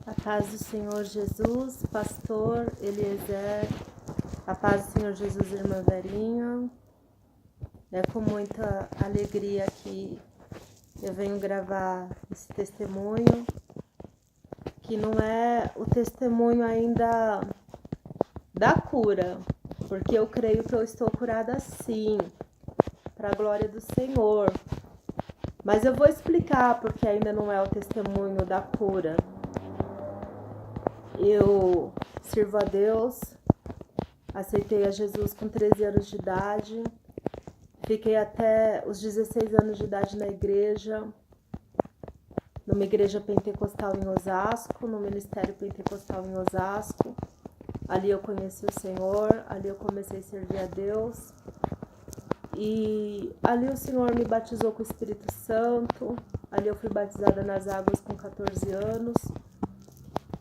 A paz do Senhor Jesus, pastor Eliezer, a paz do Senhor Jesus, irmã Verinha. É com muita alegria que eu venho gravar esse testemunho, que não é o testemunho ainda da cura, porque eu creio que eu estou curada sim, para a glória do Senhor. Mas eu vou explicar porque ainda não é o testemunho da cura. Eu sirvo a Deus, aceitei a Jesus com 13 anos de idade, fiquei até os 16 anos de idade na igreja, numa igreja pentecostal em Osasco, no ministério pentecostal em Osasco. Ali eu conheci o Senhor, ali eu comecei a servir a Deus. E ali o Senhor me batizou com o Espírito Santo, ali eu fui batizada nas águas com 14 anos.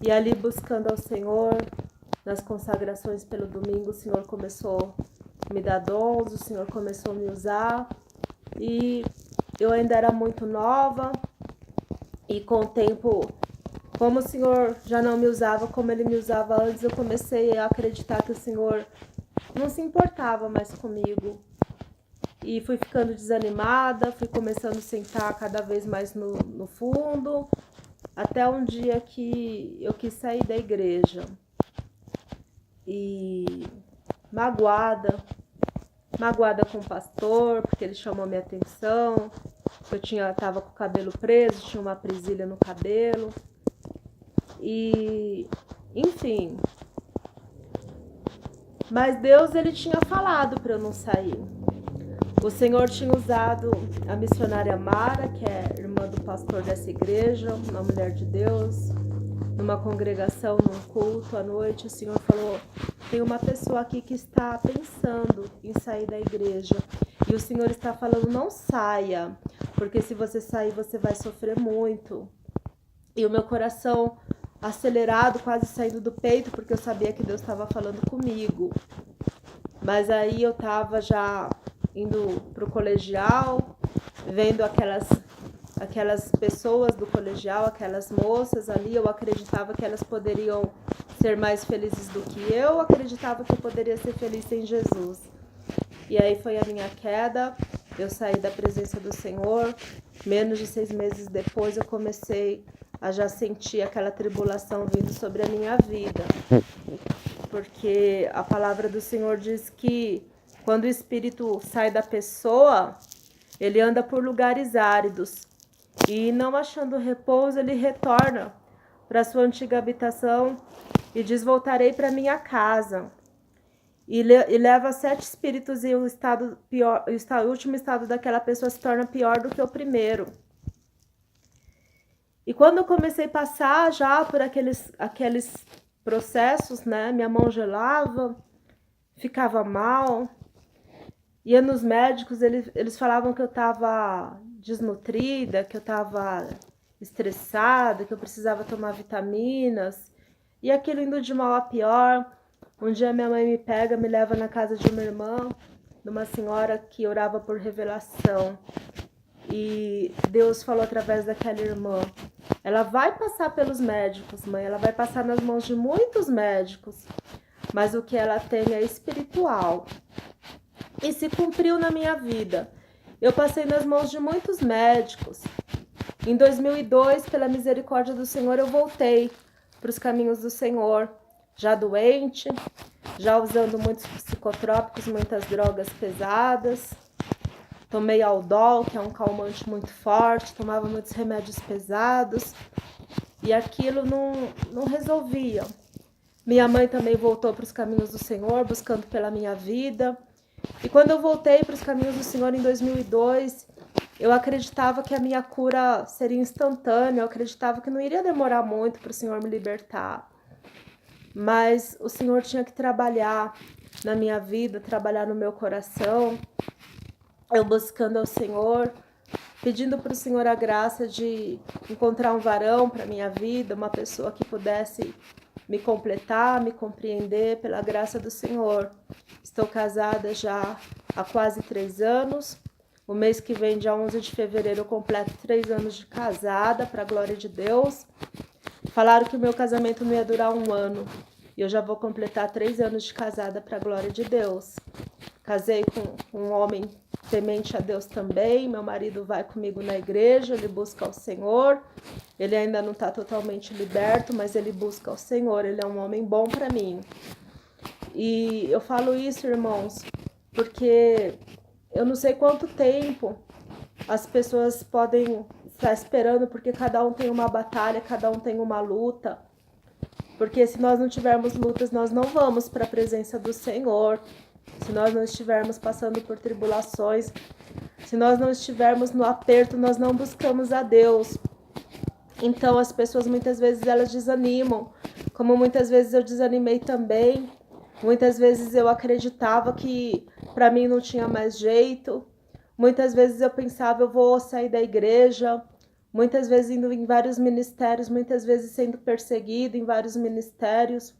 E ali buscando ao Senhor, nas consagrações pelo domingo, o Senhor começou a me dar dons, o Senhor começou a me usar. E eu ainda era muito nova e com o tempo, como o Senhor já não me usava como Ele me usava antes, eu comecei a acreditar que o Senhor não se importava mais comigo. E fui ficando desanimada, fui começando a sentar cada vez mais no fundo, até um dia que eu quis sair da igreja. E magoada com o pastor, porque ele chamou minha atenção, eu tava com o cabelo preso, tinha uma presilha no cabelo. E, enfim. Mas Deus, ele tinha falado para eu não sair. O Senhor tinha usado a missionária Mara, que é irmã do pastor dessa igreja, uma mulher de Deus, numa congregação, num culto à noite. O Senhor falou: tem uma pessoa aqui que está pensando em sair da igreja. E o Senhor está falando: não saia, porque se você sair, você vai sofrer muito. E o meu coração acelerado, quase saindo do peito, porque eu sabia que Deus estava falando comigo. Mas aí eu estava já indo para o colegial, vendo aquelas pessoas do colegial, aquelas moças ali, eu acreditava que elas poderiam ser mais felizes do que eu acreditava que eu poderia ser feliz sem Jesus. E aí foi a minha queda, eu saí da presença do Senhor, menos de 6 meses depois eu comecei a já sentir aquela tribulação vindo sobre a minha vida. Porque a palavra do Senhor diz que quando o espírito sai da pessoa, ele anda por lugares áridos. E não achando repouso, ele retorna para sua antiga habitação e diz: voltarei para minha casa. E leva 7 espíritos e o último estado daquela pessoa se torna pior do que o primeiro. E quando eu comecei a passar já por aqueles processos, né? Minha mão gelava, ficava mal. Ia nos médicos, eles falavam que eu estava desnutrida, que eu estava estressada, que eu precisava tomar vitaminas. E aquilo indo de mal a pior. Um dia minha mãe me pega, me leva na casa de uma irmã, de uma senhora que orava por revelação. E Deus falou através daquela irmã: ela vai passar pelos médicos, mãe, ela vai passar nas mãos de muitos médicos, mas o que ela tem é espiritual. E se cumpriu na minha vida. Eu passei nas mãos de muitos médicos. Em 2002, pela misericórdia do Senhor, eu voltei para os caminhos do Senhor, já doente, já usando muitos psicotrópicos, muitas drogas pesadas. Tomei Aldol, que é um calmante muito forte, tomava muitos remédios pesados e aquilo não resolvia. Minha mãe também voltou para os caminhos do Senhor, buscando pela minha vida. E quando eu voltei para os caminhos do Senhor em 2002, eu acreditava que a minha cura seria instantânea, eu acreditava que não iria demorar muito para o Senhor me libertar. Mas o Senhor tinha que trabalhar na minha vida, trabalhar no meu coração. Eu buscando ao Senhor, pedindo para o Senhor a graça de encontrar um varão para minha vida, uma pessoa que pudesse me completar, me compreender pela graça do Senhor. Estou casada já há quase 3 anos. O mês que vem, dia 11 de fevereiro, eu completo 3 anos de casada, para a glória de Deus. Falaram que o meu casamento não ia durar 1 ano. E eu já vou completar 3 anos de casada para a glória de Deus. Casei com um homem temente a Deus também. Meu marido vai comigo na igreja, ele busca o Senhor. Ele ainda não está totalmente liberto, mas ele busca o Senhor. Ele é um homem bom para mim. E eu falo isso, irmãos, porque eu não sei quanto tempo as pessoas podem estar esperando, porque cada um tem uma batalha, cada um tem uma luta. Porque se nós não tivermos lutas, nós não vamos para a presença do Senhor. Se nós não estivermos passando por tribulações, se nós não estivermos no aperto, nós não buscamos a Deus. Então as pessoas muitas vezes elas desanimam, como muitas vezes eu desanimei também. Muitas vezes eu acreditava que para mim não tinha mais jeito. Muitas vezes eu pensava, eu vou sair da igreja. Muitas vezes indo em vários ministérios, muitas vezes sendo perseguida em vários ministérios.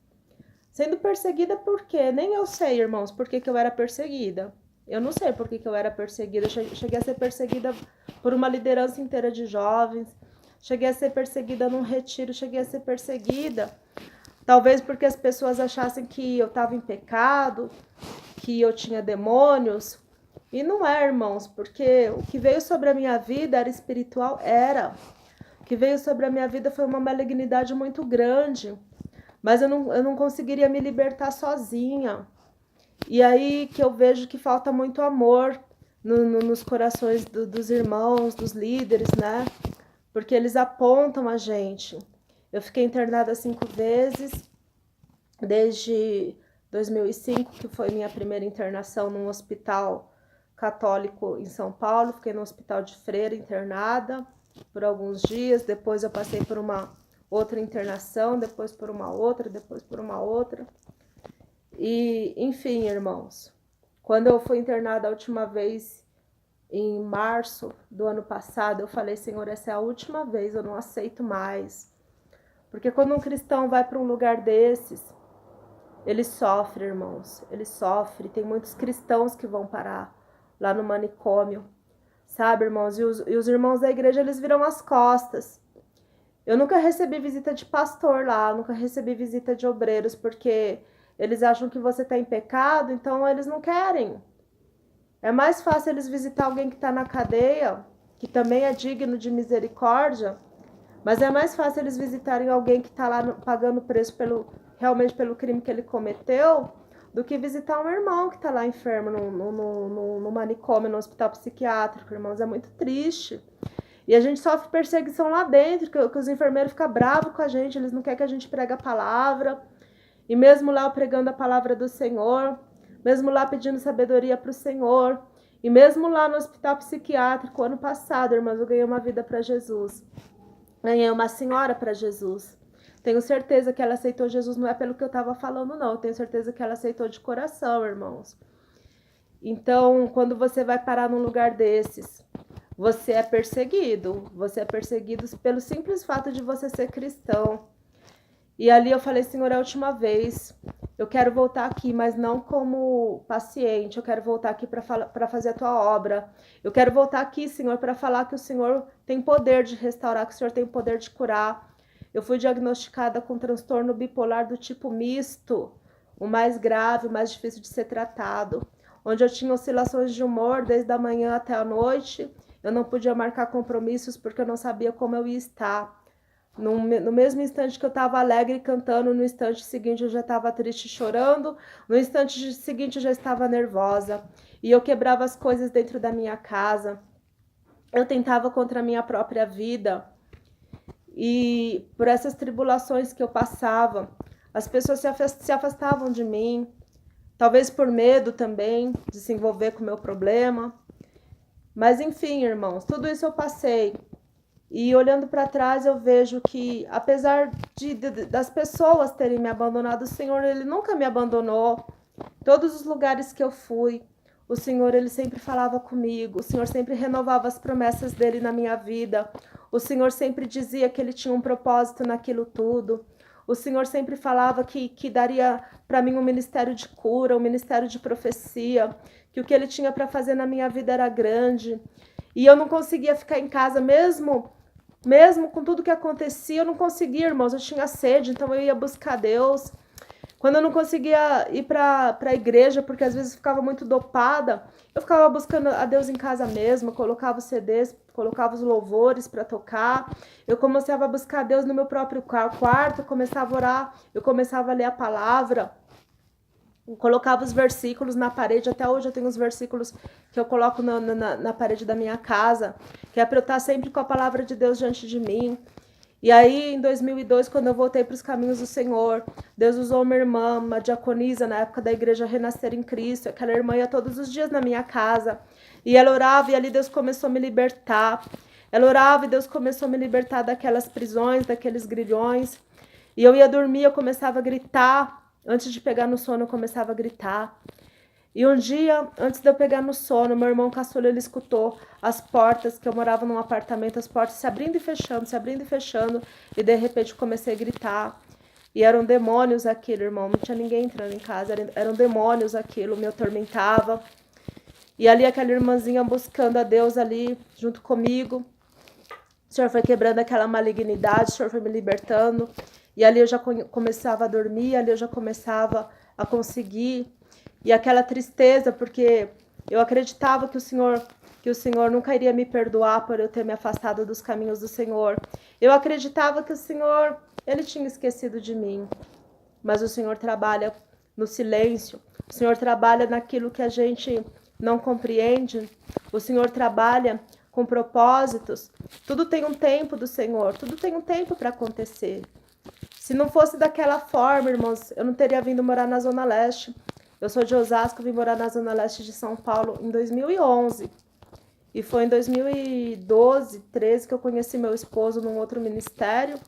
Sendo perseguida por quê? Nem eu sei, irmãos, por que eu era perseguida. Eu não sei por que eu era perseguida. Eu cheguei a ser perseguida por uma liderança inteira de jovens. Cheguei a ser perseguida num retiro. Cheguei a ser perseguida. Talvez porque as pessoas achassem que eu estava em pecado, que eu tinha demônios. E não é, irmãos, porque o que veio sobre a minha vida era espiritual, era. O que veio sobre a minha vida foi uma malignidade muito grande. Mas eu não conseguiria me libertar sozinha. E aí que eu vejo que falta muito amor nos corações dos irmãos, dos líderes, né? Porque eles apontam a gente. Eu fiquei internada 5 vezes, desde 2005, que foi minha primeira internação num hospital católico em São Paulo. Fiquei no hospital de Freira internada por alguns dias. Depois eu passei por uma outra internação, depois por uma outra, depois por uma outra. E, enfim, irmãos, quando eu fui internada a última vez, em março do ano passado, eu falei, Senhor, essa é a última vez, eu não aceito mais. Porque quando um cristão vai para um lugar desses, ele sofre, irmãos, ele sofre. Tem muitos cristãos que vão parar lá no manicômio, sabe, irmãos? E os irmãos da igreja, eles viram as costas. Eu nunca recebi visita de pastor lá, nunca recebi visita de obreiros, porque eles acham que você está em pecado, então eles não querem. É mais fácil eles visitar alguém que está na cadeia, que também é digno de misericórdia, mas é mais fácil eles visitarem alguém que está lá pagando preço realmente pelo crime que ele cometeu, do que visitar um irmão que está lá enfermo no manicômio, no hospital psiquiátrico, irmãos. É muito triste. E a gente sofre perseguição lá dentro, que os enfermeiros ficam bravos com a gente, eles não querem que a gente pregue a palavra. E mesmo lá eu pregando a palavra do Senhor, mesmo lá pedindo sabedoria para o Senhor, e mesmo lá no hospital psiquiátrico, ano passado, irmãos, eu ganhei uma vida para Jesus. Ganhei uma senhora para Jesus. Tenho certeza que ela aceitou Jesus, não é pelo que eu estava falando, não. Eu tenho certeza que ela aceitou de coração, irmãos. Então, quando você vai parar num lugar desses, você é perseguido. Você é perseguido pelo simples fato de você ser cristão. E ali eu falei, Senhor, é a última vez. Eu quero voltar aqui, mas não como paciente. Eu quero voltar aqui para fazer a tua obra. Eu quero voltar aqui, Senhor, para falar que o Senhor tem poder de restaurar, que o Senhor tem poder de curar. Eu fui diagnosticada com transtorno bipolar do tipo misto, o mais grave, o mais difícil de ser tratado, onde eu tinha oscilações de humor desde a manhã até a noite. Eu não podia marcar compromissos porque eu não sabia como eu ia estar. No mesmo instante que eu estava alegre cantando, no instante seguinte eu já estava triste chorando, no instante seguinte eu já estava nervosa. E eu quebrava as coisas dentro da minha casa. Eu tentava contra a minha própria vida. E por essas tribulações que eu passava, as pessoas se afastavam de mim. Talvez por medo também de se envolver com o meu problema. Mas enfim, irmãos, tudo isso eu passei. E olhando para trás eu vejo que, apesar das pessoas terem me abandonado, o Senhor, Ele nunca me abandonou. Todos os lugares que eu fui, o Senhor, Ele sempre falava comigo. O Senhor sempre renovava as promessas dEle na minha vida. O Senhor sempre dizia que Ele tinha um propósito naquilo tudo. O Senhor sempre falava que daria para mim um ministério de cura, um ministério de profecia, que o que Ele tinha para fazer na minha vida era grande. E eu não conseguia ficar em casa mesmo Mesmo com tudo que acontecia, eu não conseguia, irmãos. Eu tinha sede, então eu ia buscar Deus. Quando eu não conseguia ir para a igreja, porque às vezes ficava muito dopada, eu ficava buscando a Deus em casa mesmo, colocava os CDs, colocava os louvores para tocar. Eu começava a buscar Deus no meu próprio quarto, eu começava a orar, eu começava a ler a palavra. Eu colocava os versículos na parede, até hoje eu tenho os versículos que eu coloco na parede da minha casa, que é para eu estar sempre com a palavra de Deus diante de mim. E aí, em 2002, quando eu voltei para os caminhos do Senhor, Deus usou uma irmã, uma diaconisa, na época da igreja Renascer em Cristo. Aquela irmã ia todos os dias na minha casa. E ela orava, e ali Deus começou a me libertar. Ela orava, e Deus começou a me libertar daquelas prisões, daqueles grilhões. E eu ia dormir, eu começava a gritar. Antes de pegar no sono, eu começava a gritar. E um dia, antes de eu pegar no sono, meu irmão caçula, ele escutou as portas, que eu morava num apartamento, as portas se abrindo e fechando, se abrindo e fechando. E de repente comecei a gritar. E eram demônios aquilo, irmão. Não tinha ninguém entrando em casa, eram demônios aquilo, me atormentava. E ali aquela irmãzinha buscando a Deus ali, junto comigo. O Senhor foi quebrando aquela malignidade, o Senhor foi me libertando. E ali eu já começava a dormir, ali eu já começava a conseguir. E aquela tristeza, porque eu acreditava que o Senhor nunca iria me perdoar por eu ter me afastado dos caminhos do Senhor. Eu acreditava que o Senhor, ele tinha esquecido de mim. Mas o Senhor trabalha no silêncio. O Senhor trabalha naquilo que a gente não compreende. O Senhor trabalha com propósitos. Tudo tem um tempo do Senhor. Tudo tem um tempo para acontecer. Se não fosse daquela forma, irmãos, eu não teria vindo morar na Zona Leste. Eu sou de Osasco, vim morar na Zona Leste de São Paulo em 2011. E foi em 2012, 13 que eu conheci meu esposo num outro ministério.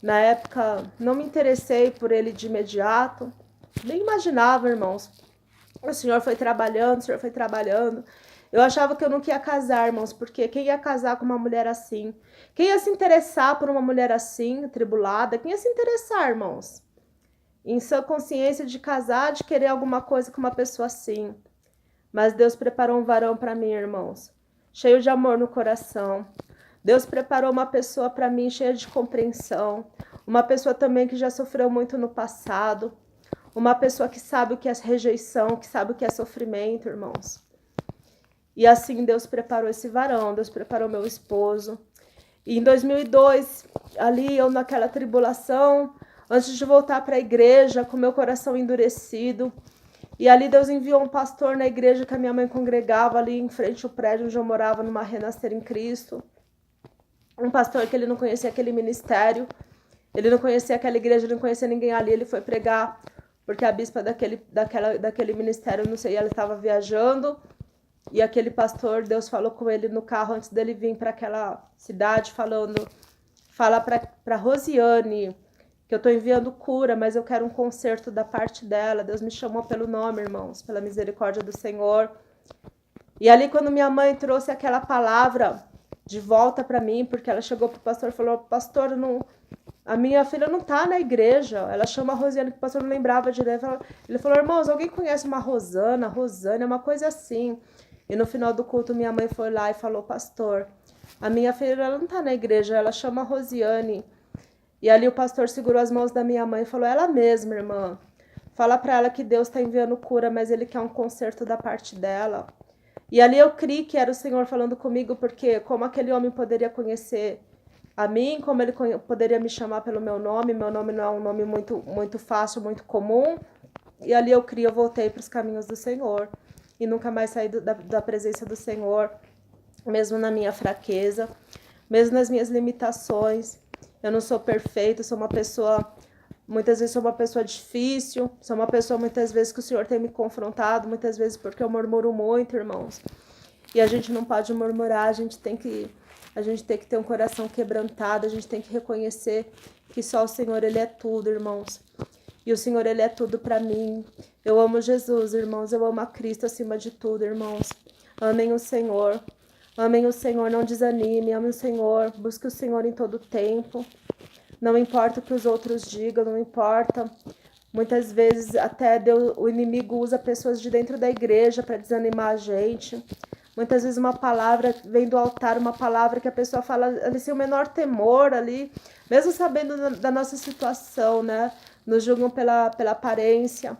Na época, não me interessei por ele de imediato. Nem imaginava, irmãos. O Senhor foi trabalhando, o Senhor foi trabalhando. Eu achava que eu nunca ia casar, irmãos, porque quem ia casar com uma mulher assim? Quem ia se interessar por uma mulher assim, tribulada? Quem ia se interessar, irmãos? Em sua consciência de casar, de querer alguma coisa com uma pessoa assim. Mas Deus preparou um varão para mim, irmãos, cheio de amor no coração. Deus preparou uma pessoa para mim cheia de compreensão. Uma pessoa também que já sofreu muito no passado. Uma pessoa que sabe o que é rejeição, que sabe o que é sofrimento, irmãos. E assim Deus preparou esse varão, Deus preparou meu esposo. E em 2002, ali eu naquela tribulação, antes de voltar para a igreja, com meu coração endurecido, e ali Deus enviou um pastor na igreja que a minha mãe congregava ali em frente ao prédio onde eu morava, numa Renascer em Cristo. Um pastor que ele não conhecia aquele ministério, ele não conhecia aquela igreja, ele não conhecia ninguém ali, ele foi pregar, porque a bispa daquele ministério, não sei, ela estava viajando, e aquele pastor, Deus falou com ele no carro antes dele vir para aquela cidade, fala para Rosiane, que eu estou enviando cura, mas eu quero um conserto da parte dela. Deus me chamou pelo nome, irmãos, pela misericórdia do Senhor. E ali quando minha mãe trouxe aquela palavra de volta para mim, porque ela chegou pro pastor e falou, pastor, a minha filha não tá na igreja. Ela chama a Rosiane, que o pastor não lembrava direito. Ele falou, irmãos, alguém conhece uma Rosana, uma coisa assim. E no final do culto minha mãe foi lá e falou, pastor, a minha filha ela não tá na igreja, ela chama a Rosiane. E ali o pastor segurou as mãos da minha mãe e falou, ela mesma, irmã. Fala para ela que Deus está enviando cura, mas ele quer um conserto da parte dela. E ali eu criei que era o Senhor falando comigo, porque como aquele homem poderia conhecer a mim, como ele poderia me chamar pelo meu nome não é um nome muito fácil, muito comum. E ali eu voltei para os caminhos do Senhor. E nunca mais saí da presença do Senhor, mesmo na minha fraqueza, mesmo nas minhas limitações. Eu não sou perfeita, sou uma pessoa, muitas vezes sou uma pessoa difícil, sou uma pessoa muitas vezes que o Senhor tem me confrontado, muitas vezes porque eu murmuro muito, irmãos. E a gente não pode murmurar, a gente tem que ter um coração quebrantado, a gente tem que reconhecer que só o Senhor, ele é tudo, irmãos. E o Senhor, ele é tudo para mim. Eu amo Jesus, irmãos, eu amo a Cristo acima de tudo, irmãos. Amem o Senhor. Amem o Senhor, não desanime, amem o Senhor, busque o Senhor em todo tempo. Não importa o que os outros digam, não importa. Muitas vezes até o inimigo usa pessoas de dentro da igreja para desanimar a gente. Muitas vezes uma palavra vem do altar, uma palavra que a pessoa fala ali sem o menor temor ali, mesmo sabendo da nossa situação, né? Nos julgam pela aparência,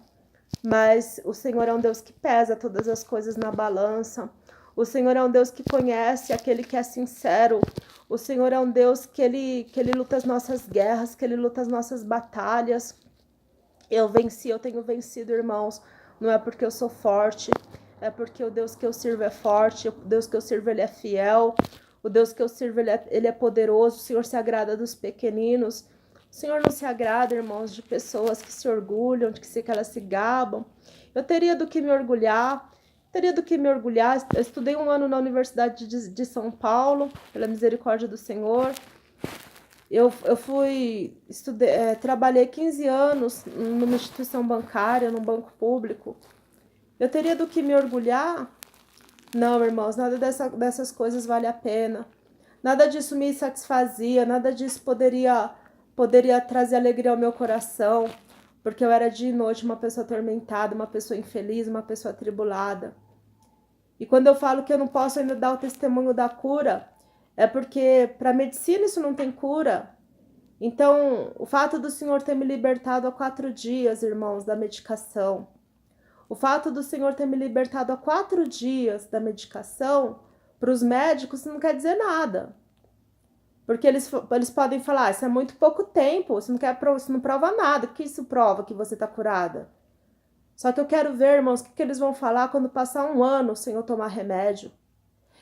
mas o Senhor é um Deus que pesa todas as coisas na balança. O Senhor é um Deus que conhece aquele que é sincero. O Senhor é um Deus que ele luta as nossas guerras, que Ele luta as nossas batalhas. Eu tenho vencido, irmãos. Não é porque eu sou forte, é porque o Deus que eu sirvo é forte, o Deus que eu sirvo Ele é fiel, o Deus que eu sirvo Ele é poderoso. O Senhor se agrada dos pequeninos. O Senhor não se agrada, irmãos, de pessoas que se orgulham, que elas se gabam. Eu teria do que me orgulhar, Eu estudei um ano na Universidade de São Paulo, pela misericórdia do Senhor. Eu trabalhei 15 anos numa instituição bancária, num banco público. Eu teria do que me orgulhar? Não, irmãos, nada dessas coisas vale a pena. Nada disso me satisfazia, nada disso poderia trazer alegria ao meu coração, porque eu era dia e noite uma pessoa atormentada, uma pessoa infeliz, uma pessoa atribulada. E quando eu falo que eu não posso ainda dar o testemunho da cura, é porque para a medicina isso não tem cura. Então, o fato do Senhor ter me libertado há 4 dias, irmãos, da medicação, o fato do Senhor ter me libertado há 4 dias da medicação, para os médicos não quer dizer nada. Porque eles podem falar, isso é muito pouco tempo, isso não prova nada. O que isso prova que você está curada? Só que eu quero ver, irmãos, o que eles vão falar quando passar 1 ano sem eu tomar remédio.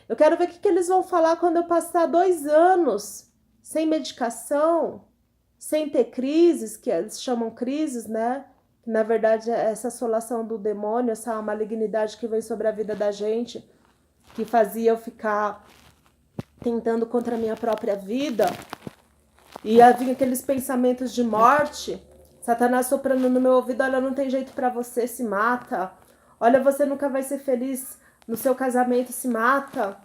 Eu quero ver o que eles vão falar quando eu passar 2 anos sem medicação, sem ter crises, que eles chamam crises, né? Que na verdade é essa assolação do demônio, essa malignidade que vem sobre a vida da gente, que fazia eu ficar tentando contra a minha própria vida. E havia aqueles pensamentos de morte, Satanás soprando no meu ouvido, olha, não tem jeito pra você, se mata. Olha, você nunca vai ser feliz no seu casamento, se mata.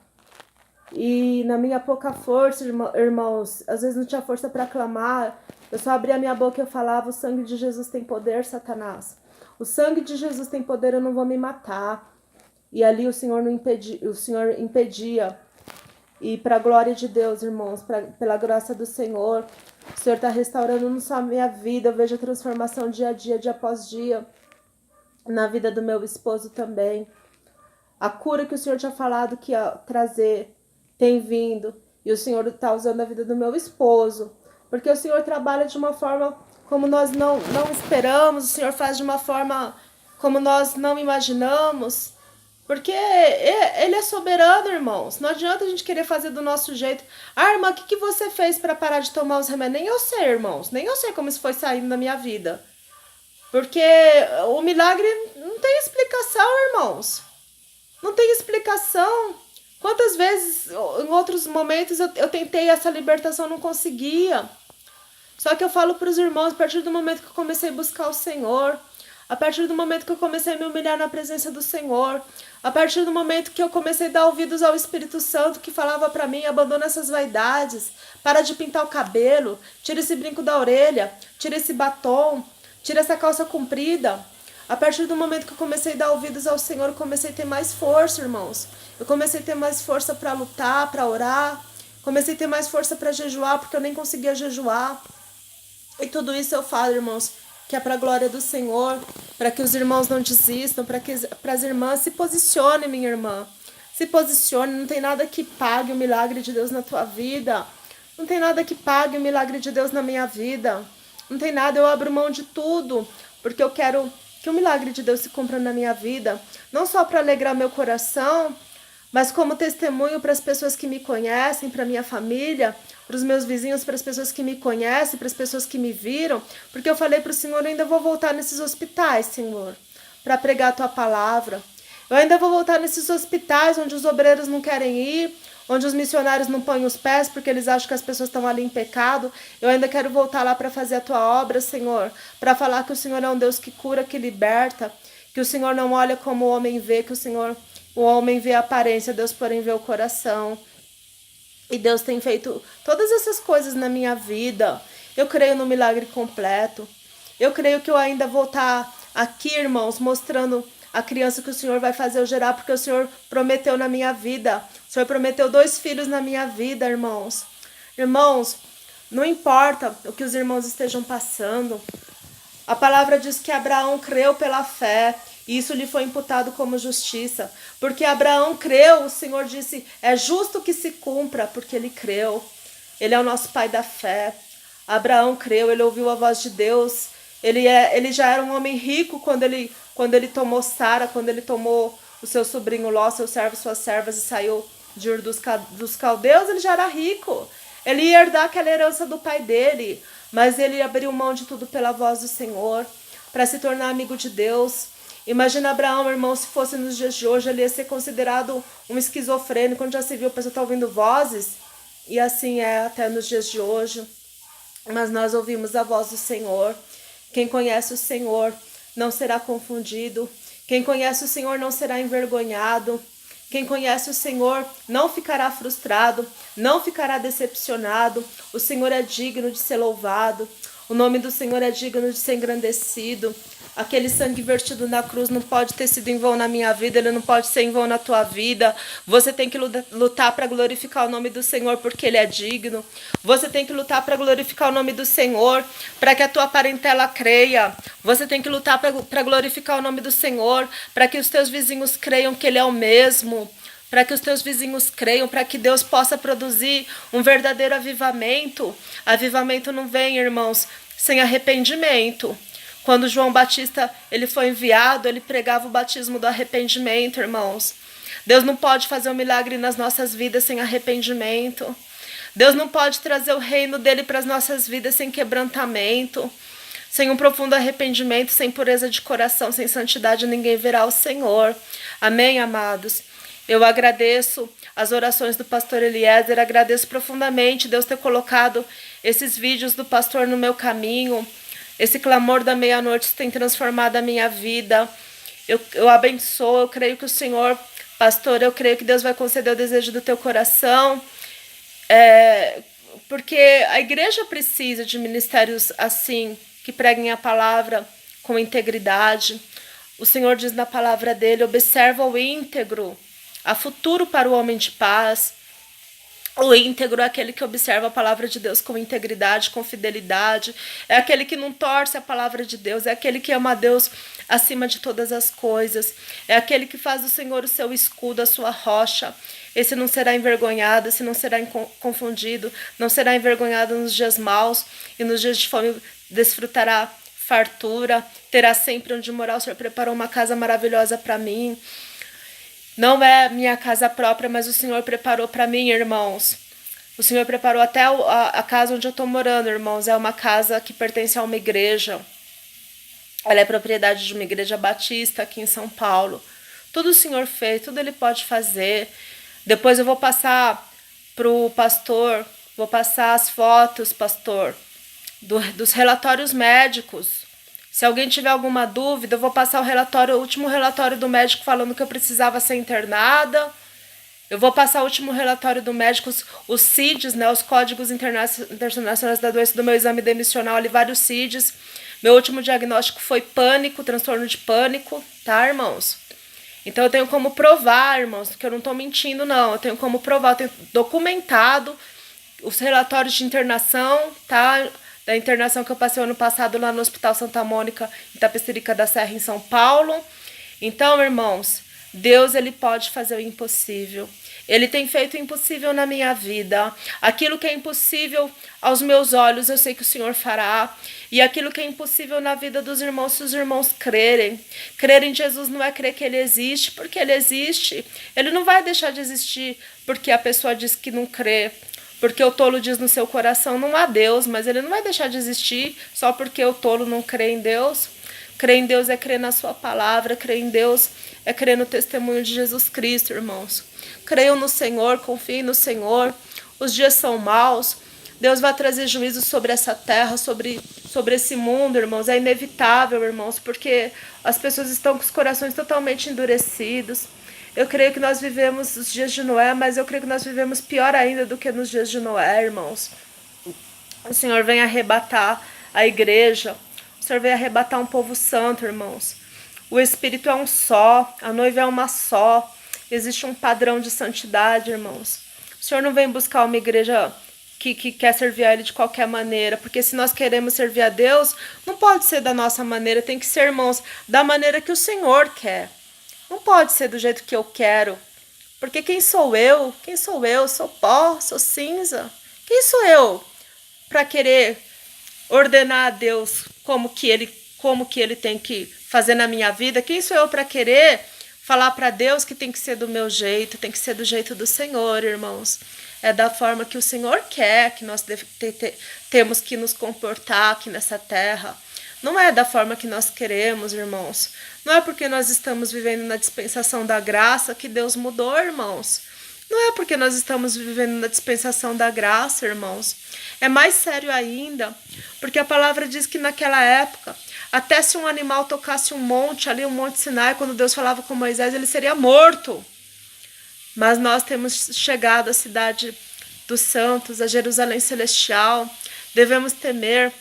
E na minha pouca força, irmãos, às vezes não tinha força para clamar. Eu só abria a minha boca e eu falava, o sangue de Jesus tem poder, Satanás. O sangue de Jesus tem poder, eu não vou me matar. E ali o Senhor impedia. E para a glória de Deus, irmãos, pela graça do Senhor, o Senhor está restaurando não só a minha vida, eu vejo a transformação dia a dia, dia após dia, na vida do meu esposo também. A cura que o Senhor tinha falado que ia trazer tem vindo, e o Senhor está usando a vida do meu esposo, porque o Senhor trabalha de uma forma como nós não esperamos, o Senhor faz de uma forma como nós não imaginamos, porque Ele é soberano, irmãos. Não adianta a gente querer fazer do nosso jeito. Ah, irmã, o que você fez para parar de tomar os remédios? Nem eu sei, irmãos, nem eu sei como isso foi saindo da minha vida, porque o milagre não tem explicação, irmãos. Não tem explicação. Quantas vezes, em outros momentos, eu tentei essa libertação, não conseguia. Só que eu falo para os irmãos, a partir do momento que eu comecei a buscar o Senhor, a partir do momento que eu comecei a me humilhar na presença do Senhor, a partir do momento que eu comecei a dar ouvidos ao Espírito Santo que falava para mim, abandona essas vaidades, para de pintar o cabelo, tira esse brinco da orelha, tira esse batom, tira essa calça comprida. A partir do momento que eu comecei a dar ouvidos ao Senhor, eu comecei a ter mais força, irmãos. Eu comecei a ter mais força para lutar, para orar. Comecei a ter mais força para jejuar, porque eu nem conseguia jejuar. E tudo isso eu falo, irmãos, que é para a glória do Senhor, para que os irmãos não desistam, para as irmãs se posicionem, minha irmã. Se posicione, não tem nada que pague o milagre de Deus na tua vida. Não tem nada que pague o milagre de Deus na minha vida. Não tem nada, eu abro mão de tudo, porque eu quero que o milagre de Deus se cumpra na minha vida, não só para alegrar meu coração, mas como testemunho para as pessoas que me conhecem, para minha família, para os meus vizinhos, para as pessoas que me conhecem, para as pessoas que me viram, porque eu falei para o Senhor, eu ainda vou voltar nesses hospitais, Senhor, para pregar a tua palavra. Eu ainda vou voltar nesses hospitais onde os obreiros não querem ir, onde os missionários não põem os pés porque eles acham que as pessoas estão ali em pecado. Eu ainda quero voltar lá para fazer a tua obra, Senhor, para falar que o Senhor é um Deus que cura, que liberta, que o Senhor não olha como o homem vê, que o homem vê a aparência, Deus porém vê o coração. E Deus tem feito todas essas coisas na minha vida. Eu creio no milagre completo. Eu creio que eu ainda vou estar aqui, irmãos, mostrando a criança que o Senhor vai fazer eu gerar, porque o Senhor prometeu na minha vida. O Senhor prometeu 2 filhos na minha vida, irmãos. Irmãos, não importa o que os irmãos estejam passando. A palavra diz que Abraão creu pela fé, e isso lhe foi imputado como justiça. Porque Abraão creu, o Senhor disse, é justo que se cumpra, porque ele creu. Ele é o nosso pai da fé. Abraão creu, ele ouviu a voz de Deus. Ele já era um homem rico quando ele tomou Sara, quando ele tomou o seu sobrinho Ló, seu servo, suas servas, e saiu de Ur dos caldeus. Ele já era rico. Ele ia herdar aquela herança do pai dele, mas ele abriu mão de tudo pela voz do Senhor, para se tornar amigo de Deus. Imagina Abraão, irmão, se fosse nos dias de hoje, ele ia ser considerado um esquizofrênico. Quando já se viu, a pessoa está ouvindo vozes, e assim é até nos dias de hoje. Mas nós ouvimos a voz do Senhor. Quem conhece o Senhor não será confundido. Quem conhece o Senhor não será envergonhado. Quem conhece o Senhor não ficará frustrado, não ficará decepcionado. O Senhor é digno de ser louvado. O nome do Senhor é digno de ser engrandecido. Aquele sangue vertido na cruz não pode ter sido em vão na minha vida, ele não pode ser em vão na tua vida. Você tem que lutar para glorificar o nome do Senhor, porque ele é digno. Você tem que lutar para glorificar o nome do Senhor, para que a tua parentela creia. Você tem que lutar para glorificar o nome do Senhor, para que os teus vizinhos creiam que ele é o mesmo. Para que os teus vizinhos creiam, para que Deus possa produzir um verdadeiro avivamento. Avivamento não vem, irmãos, sem arrependimento. Quando João Batista ele foi enviado, ele pregava o batismo do arrependimento, irmãos. Deus não pode fazer um milagre nas nossas vidas sem arrependimento. Deus não pode trazer o reino dele para as nossas vidas sem quebrantamento. Sem um profundo arrependimento, sem pureza de coração, sem santidade, ninguém verá o Senhor. Amém, amados? Eu agradeço as orações do pastor Eliezer, agradeço profundamente Deus ter colocado esses vídeos do pastor no meu caminho. Esse clamor da meia-noite tem transformado a minha vida. Eu abençoo, eu creio que o Senhor, pastor, eu creio que Deus vai conceder o desejo do teu coração. Porque a igreja precisa de ministérios assim, que preguem a palavra com integridade. O Senhor diz na palavra dele, observa o íntegro. Há futuro para o homem de paz. O íntegro é aquele que observa a palavra de Deus com integridade, com fidelidade. É aquele que não torce a palavra de Deus. É aquele que ama a Deus acima de todas as coisas. É aquele que faz do Senhor o seu escudo, a sua rocha. Esse não será envergonhado, esse não será confundido, não será envergonhado nos dias maus, e nos dias de fome desfrutará fartura, terá sempre onde morar. O Senhor preparou uma casa maravilhosa para mim. Não é minha casa própria, mas o Senhor preparou para mim, irmãos. O Senhor preparou até a casa onde eu estou morando, irmãos. É uma casa que pertence a uma igreja. Ela é propriedade de uma igreja batista aqui em São Paulo. Tudo o Senhor fez, tudo Ele pode fazer. Depois eu vou passar para o pastor, vou passar as fotos, pastor, dos relatórios médicos. Se alguém tiver alguma dúvida, eu vou passar o último relatório do médico falando que eu precisava ser internada. Eu vou passar o último relatório do médico, os CIDs, né, os Códigos Internacionais da Doença, do meu exame demissional, ali vários CIDs. Meu último diagnóstico foi pânico, transtorno de pânico, tá, irmãos? Então eu tenho como provar, irmãos, que eu não estou mentindo, não. Eu tenho como provar, eu tenho documentado os relatórios de internação, tá? Da internação que eu passei ano passado lá no Hospital Santa Mônica, em Itapecerica da Serra, em São Paulo. Então, irmãos, Deus, Ele pode fazer o impossível. Ele tem feito o impossível na minha vida. Aquilo que é impossível aos meus olhos, eu sei que o Senhor fará. E aquilo que é impossível na vida dos irmãos, se os irmãos crerem. Crer em Jesus não é crer que Ele existe, porque Ele existe. Ele não vai deixar de existir porque a pessoa diz que não crê. Porque o tolo diz no seu coração, não há Deus, mas ele não vai deixar de existir só porque o tolo não crê em Deus. Crer em Deus é crer na sua palavra, crer em Deus é crer no testemunho de Jesus Cristo, irmãos. Creiam no Senhor, confiem no Senhor. Os dias são maus. Deus vai trazer juízo sobre essa terra, sobre esse mundo, irmãos. É inevitável, irmãos, porque as pessoas estão com os corações totalmente endurecidos. Eu creio que nós vivemos os dias de Noé, mas eu creio que nós vivemos pior ainda do que nos dias de Noé, irmãos. O Senhor vem arrebatar a igreja. O Senhor vem arrebatar um povo santo, irmãos. O Espírito é um só, a noiva é uma só. Existe um padrão de santidade, irmãos. O Senhor não vem buscar uma igreja que quer servir a Ele de qualquer maneira, porque se nós queremos servir a Deus, não pode ser da nossa maneira, tem que ser, irmãos, da maneira que o Senhor quer. Não pode ser do jeito que eu quero, porque quem sou eu? Quem sou eu? Sou pó, sou cinza. Quem sou eu para querer ordenar a Deus como que ele tem que fazer na minha vida? Quem sou eu para querer falar para Deus que tem que ser do meu jeito, tem que ser do jeito do Senhor, irmãos? É da forma que o Senhor quer que nós temos que nos comportar aqui nessa terra. Não é da forma que nós queremos, irmãos. Não é porque nós estamos vivendo na dispensação da graça que Deus mudou, irmãos. Não é porque nós estamos vivendo na dispensação da graça, irmãos. É mais sério ainda, porque a palavra diz que naquela época, até se um animal tocasse um monte, ali o Monte Sinai, quando Deus falava com Moisés, ele seria morto. Mas nós temos chegado à cidade dos santos, a Jerusalém celestial. Devemos temer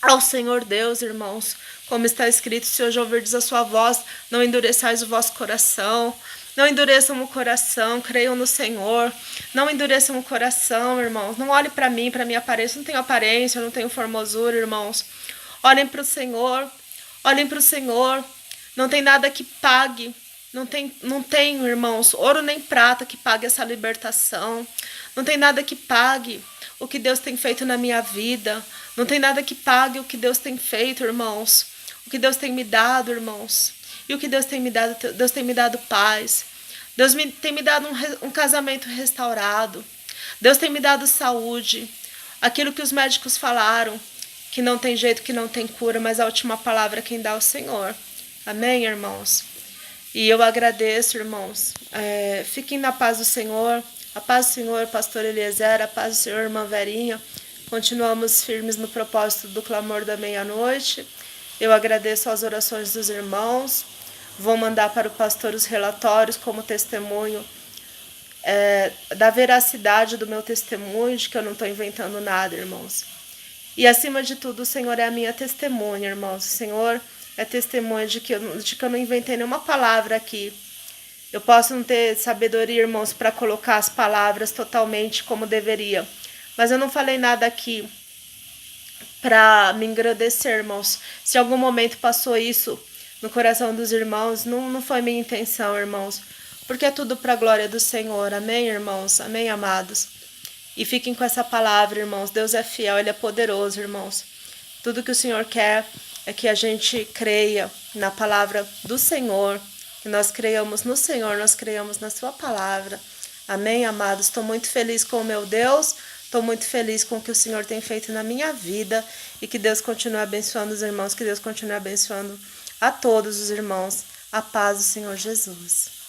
ao Senhor Deus, irmãos. Como está escrito, se hoje ouvirdes a sua voz, não endureçais o vosso coração. Não endureçam o coração, creiam no Senhor. Não endureçam o coração, irmãos. Não olhem para mim, para minha aparência. Eu não tenho aparência, eu não tenho formosura, irmãos. Olhem para o Senhor. Olhem para o Senhor. Não tem nada que pague. Não tem, irmãos, ouro nem prata que pague essa libertação. Não tem nada que pague o que Deus tem feito na minha vida. Não tem nada que pague o que Deus tem feito, irmãos. O que Deus tem me dado, irmãos. E o que Deus tem me dado? Deus tem me dado paz. Deus tem me dado um casamento restaurado. Deus tem me dado saúde. Aquilo que os médicos falaram, que não tem jeito, que não tem cura, mas a última palavra quem dá é o Senhor. Amém, irmãos? E eu agradeço, irmãos. Fiquem na paz do Senhor. A paz do Senhor, pastor Eliezer. A paz do Senhor, irmã Verinha. Continuamos firmes no propósito do clamor da meia-noite. Eu agradeço as orações dos irmãos. Vou mandar para o pastor os relatórios como testemunho da veracidade do meu testemunho, de que eu não estou inventando nada, irmãos. E acima de tudo, o Senhor é a minha testemunha, irmãos. O Senhor é testemunha de que eu não inventei nenhuma palavra aqui. Eu posso não ter sabedoria, irmãos, para colocar as palavras totalmente como deveria. Mas eu não falei nada aqui para me engrandecer, irmãos. Se em algum momento passou isso no coração dos irmãos, não foi minha intenção, irmãos. Porque é tudo para a glória do Senhor. Amém, irmãos? Amém, amados? E fiquem com essa palavra, irmãos. Deus é fiel, Ele é poderoso, irmãos. Tudo que o Senhor quer é que a gente creia na palavra do Senhor, que nós creiamos no Senhor, nós creiamos na sua palavra. Amém, amados? Estou muito feliz com o meu Deus, estou muito feliz com o que o Senhor tem feito na minha vida e que Deus continue abençoando os irmãos, que Deus continue abençoando a todos os irmãos. A paz do Senhor Jesus.